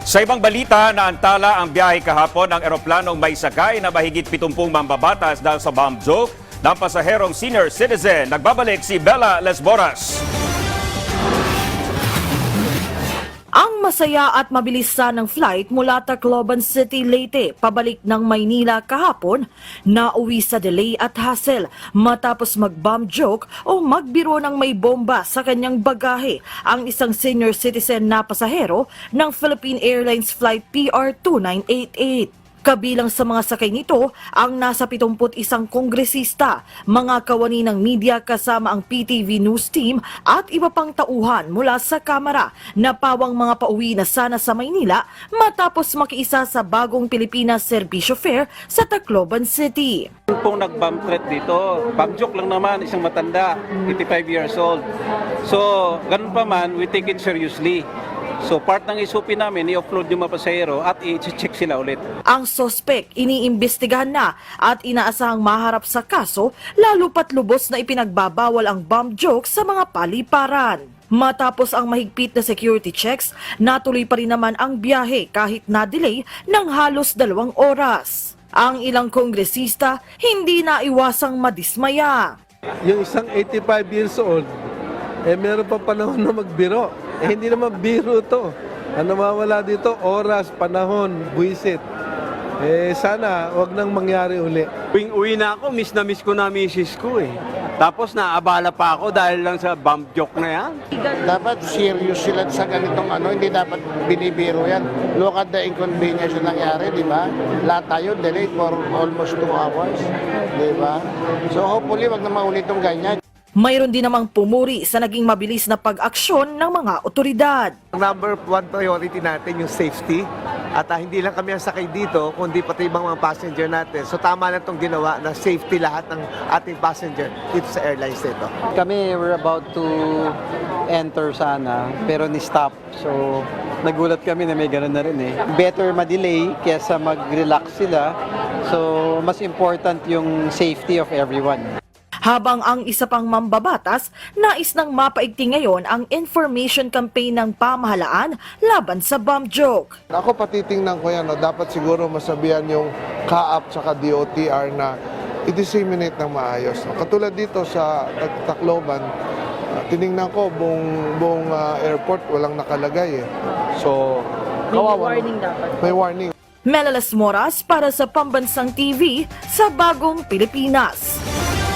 Sa ibang balita, naantala ang biyahe kahapon ng eroplanong may sakay na mahigit 70 mambabatas dahil sa bomb joke ng pasaherong senior citizen. Nagbabalik si Bella Lesboras. Ang masaya at mabilis ng flight mula Tacloban City, Leyte, pabalik ng Maynila kahapon, nauwi sa delay at hassle matapos mag-bomb joke o magbiro ng may bomba sa kanyang bagahe ang isang senior citizen na pasahero ng Philippine Airlines Flight PR2988. Kabilang sa mga sakay nito ang nasa 71 kongresista, mga kawani ng media kasama ang PTV News team at iba pang tauhan mula sa Kamara na pawang mga pauwi na sana sa Maynila matapos makiisa sa bagong Pilipinas Serbisyo Fair sa Tacloban City. Yung pong nag-bomb threat dito, bomb joke lang naman, isang matanda, 85 years old. So, ganun pa man, we take it seriously. So part ng SOP namin, i-offload yung mga pasahero at i-check sila ulit. Ang sospek iniimbestigahan na at inaasahang maharap sa kaso lalo pat lubos na ipinagbabawal ang bomb joke sa mga paliparan. Matapos ang mahigpit na security checks, natuloy pa rin naman ang biyahe kahit na-delay ng halos 2 oras. Ang ilang kongresista hindi naiwasang madismaya. Yung isang 85 years old, meron pa panahon na magbiro. Hindi naman biro to. Ang nawawala dito, oras, panahon, buwisit. Sana wag nang mangyari uli. Uwi na ako, miss ko na misis ko eh. Tapos naabala pa ako dahil lang sa bomb joke na yan. Dapat serious sila sa ganitong hindi dapat binibiro yan. Look at the inconvenience na nangyari, di ba? Lahat tayo delayed for almost 2 hours, di ba? So hopefully wag na maulit itong ganyan. Mayroon din namang pumuri sa naging mabilis na pag-aksyon ng mga otoridad. Number 1 priority natin yung safety. At hindi lang kami ang sakay dito, kundi pati ibang mga passenger natin. So tama na itong ginawa na safety lahat ng ating passenger dito sa airlines nito. Kami were about to enter sana, pero ni-stop. So nagulat kami na may ganun na rin eh. Better ma-delay kesa mag-relax sila. So mas important yung safety of everyone. Habang ang isa pang mambabatas, nais nang mapaigting ngayon ang information campaign ng pamahalaan laban sa bomb joke. Ako patitingnan ko yan, dapat siguro masabihan yung CAAP at DOTR na i-disseminate ng maayos. Katulad dito sa Tacloban, tiningnan ko buong airport walang nakalagay eh. So, kawawa. May warning dapat. May warning. Mela Lesboras para sa Pambansang TV sa Bagong Pilipinas.